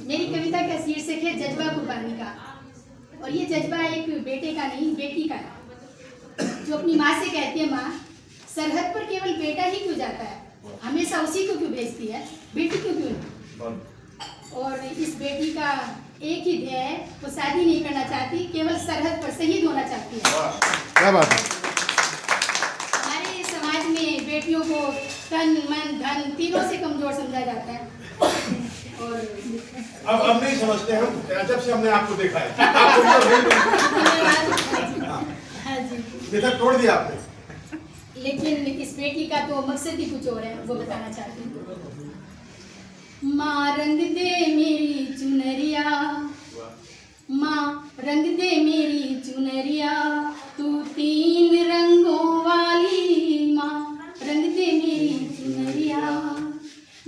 मेरी कविता का शीर्षक है जज्बा कुर्बानी का। और ये जज्बा एक बेटे का नहीं, बेटी का है, जो अपनी माँ से कहती है, माँ सरहद पर केवल बेटा ही क्यों जाता है, हमेशा उसी को क्यों भेजती है, बेटी क्यों नहीं। और इस बेटी का एक ही ध्येय है, वो शादी नहीं करना चाहती, केवल सरहद पर शहीद होना चाहती है। क्या बात है। हमारे समाज में बेटियों को तन मन धन तीनों से कमजोर समझा जाता है। और अब नहीं समझते हम, जब से हमने आपको देखा है। हाँ जी, बेटा तोड़ दिया आपने। लेकिन इस बेटी का तो मकसद ही कुछ और है, वो बताना चाहती हूँ। माँ रंग दे मेरी चुनरिया, माँ रंग दे मेरी चुनरिया, तू तीन रंगों वाली, माँ रंग दे मेरी चुनरिया,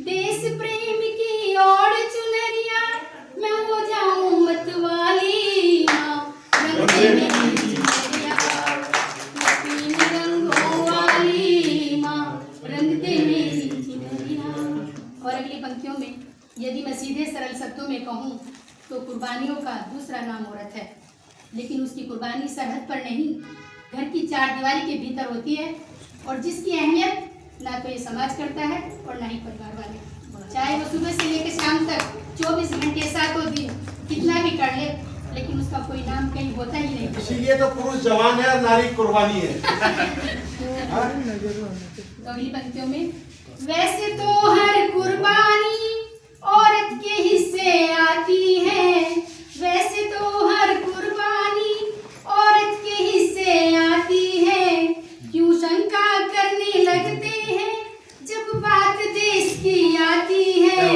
देश प्रेम की और चुनरिया, मैं हो जाऊं मत वाली, माँ रंग दे मेरी चुनरिया, तीन रंगों वाली, माँ रंग दे मेरी चुनरिया। और अगली पंक्तियों में यदि मैं सीधे सरल शब्दों में कहूँ तो कुर्बानियों का दूसरा नाम औरत है, लेकिन उसकी कुर्बानी सरहद पर नहीं, घर की चार दीवारी के भीतर होती है, और जिसकी अहमियत ना तो ये समाज करता है और ना ही परिवार वाले, चाहे वो सुबह से लेकर शाम तक 24 घंटे सातों दिन कितना भी कर ले, लेकिन उसका कोई नाम कहीं होता ही नहीं। इसीलिए तो पुरुष जवान है और नारी कुर्बानी है। तो अगली पंक्तियों में वैसे तो हर कुर्बानी औरत के हिस्से आती है, वैसे तो हर कुर्बानी औरत के हिस्से आती है, क्यों शंका करने लगते हैं जब बात देश की आती है,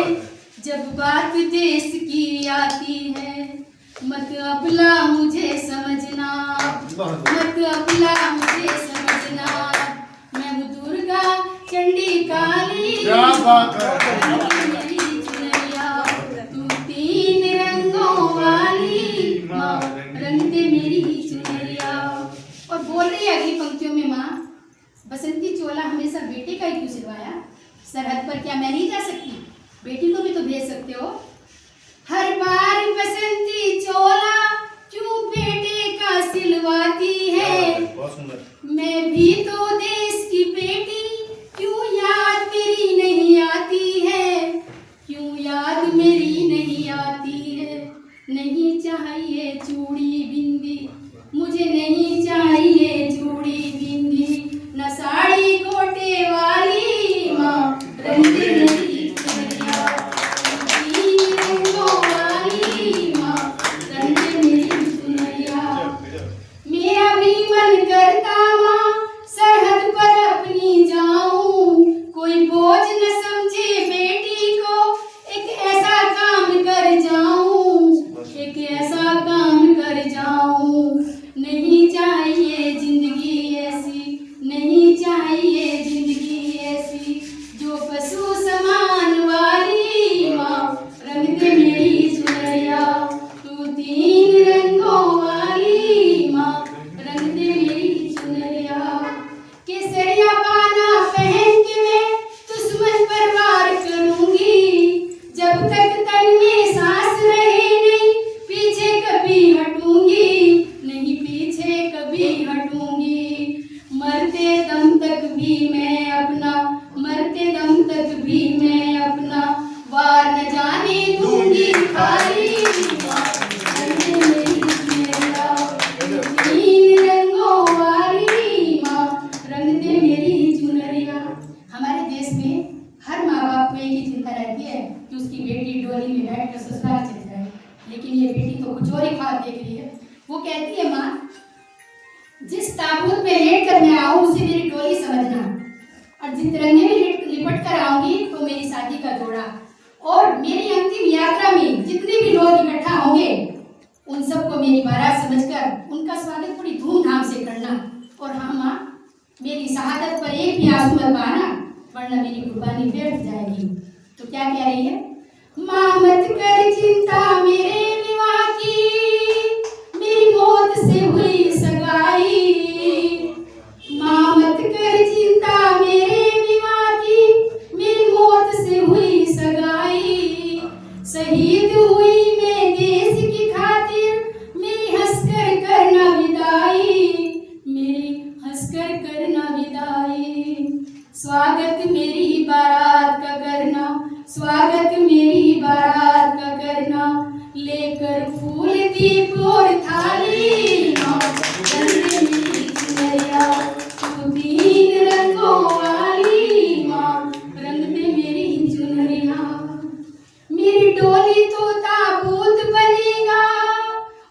जब बात देश की आती है, मत अबला मुझे समझना, मत अबला मुझे समझना, मैं हूँ दुर्गा चंडी काली, क्या बात है। मेरी चुनरिया, तू तीन रंगों वाली, माँ रंग दे मेरी चुनरिया। और बोल रही है अगली पंक्तियों में, माँ बसंती चोला हमेशा बेटे का ही क्यों सिलवाया, सरहद पर क्या मैं नहीं जा सकती, बेटी को भी तो भेज सकते हो। हर बार बसंती चोला क्यों बेटे का सिलवाती है, मैं भी तो देश की बेटी, क्यों याद मेरी नहीं आती है, क्यों याद मेरी नहीं आती है। नहीं चाहिए चूड़ी बिंदी, मुझे नहीं चाहिए चूड़ी बिंदी, न साड़ी गोटे वाली, माँ रंग दे मेरी चुनरिया, तीन रंगों वाली, माँ रंग दे मेरी चुनरिया। मेरा भी मन करता माँ सरहद पर अपनी जाऊं, कोई बोझ न समझे बेटी को, एक ऐसा काम कर जाऊं, एक ऐसा काम कर जाऊं। नहीं चाहिए जिंदगी ऐसी, नहीं चाहिए जिंदगी ऐसी, जो पशु समान वाली, माँ रंग दे मेरी चुनरिया, तू तीन रंगों वाली, माँ रंग दे मेरी चुनरिया। केसरिया पाना पहन के मैं दुश्मन पर वार करूंगी, जब तक तन में सांस रहे नहीं पीछे कभी हटूंगी, नहीं पीछे कभी हटूंगी, मरते दम तक भी मैं अपना, मरते दम तक भी मैं अपना वार न जाने दूंगी खाली, रंग दे मेरी चुनरिया, तीन रंगों वाली, माँ रंग दे मेरी चुनरिया। हमारे देश में हर माँ बाप को एक ही चिंता रहती है कि उसकी बेटी डोली में बैठ कर ससुराल चली जाए, लेकिन ये बेटी तो कुछ और ही ख्वाब देख रही है। वो कहती है, माँ जिस ताबूत में लेट कर मैं आऊँ उसे मेरी डोली समझना, और जिस तिरंगे में लिपट कर आऊंगी तो मेरी शादी का जोड़ा, और मेरी अंतिम यात्रा में जितने भी लोग इकट्ठा होंगे उन सबको मेरी बारात समझकर उनका स्वागत बड़ी धूमधाम से करना। और हाँ माँ, मेरी शहादत पर एक भी आंसू मत बहाना, वरना मेरी कुर्बानी व्यर्थ जाएगी। तो क्या कह रही है, माँ मत कर चिंता मेरे विवाह की, मेरी मौत से हुई सगाई, माँ मत कर चिंता मेरे विवाह की, मेरी मौत से हुई सगाई, सही शहीद हुई मैं देश की खातिर, मेरी हंसकर करना विदाई, मेरी हंसकर करना विदाई। स्वागत मेरी बारात का करना, स्वागत मेरी बारात का करना, लेकर फूल दीप और थाली, माँ रंग दे मेरी चुनरिया, तू तीन रंगों वाली, माँ रंग दे मेरी चुनरिया। मेरी डोली तो ताबूत बनेगा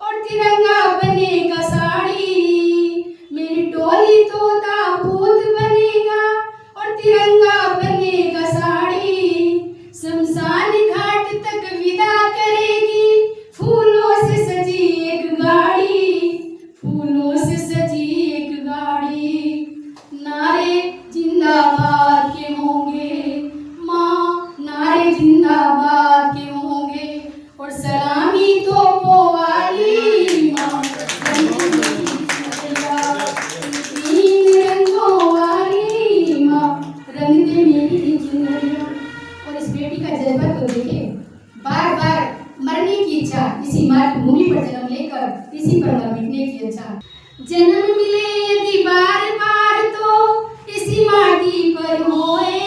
और तिरंगा बनेगा साड़ी, मेरी डोली तो ताबूत बनेगा और तिरंगा बनेगा साड़ी। शमशान घाट तक विदा करेगी फूलों से सजी एक गाड़ी, फूलों से सजी एक गाड़ी। नारे जिंदाबाद के होंगे माँ, नारे जिंदाबाद के होंगे और सलामी तोपों वाली, माँ रंग दे मेरी चुनरिया, तीन रंगों वाली, माँ रंग दे मेरी चुनरिया। और इस बेटी का जज्बा तो देखिए, बार बार मरने की इच्छा, इसी मातृभूमि पर जन्म लेकर इसी पर मर मिटने की इच्छा। जन्म मिले यदि बार बार तो इसी माटी पर होए,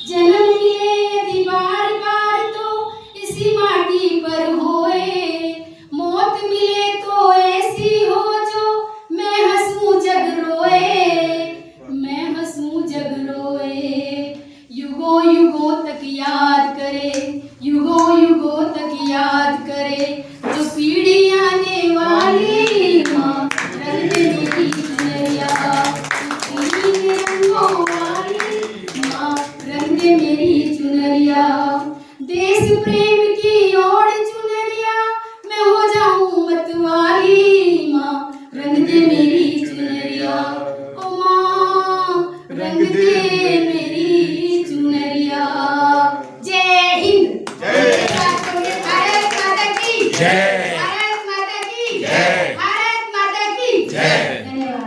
जन्म मिले यदि बार बार तो इसी माटी पर होए। मौत मिले तो ऐसी हो जो मैं हंसूं जग रोए, मैं हंसूं जग रोए। युगों युगों तक याद करे, युगों युगों तक याद करे, जो पीढ़ी आने वाली, माँ रंग दे मेरी चुनरिया, तीन रंगों वाली, माँ रंग दे मेरी चुनरिया। देश प्रेम की ओर चुनरिया, मैं हो जाऊं मतवाली, माँ रंग दे मेरी चुनरिया, ओ माँ रंग दे मेरी चुनरिया। जय हिंद, भारत माता की जय, भारत माता की जय, भारत माता की जय।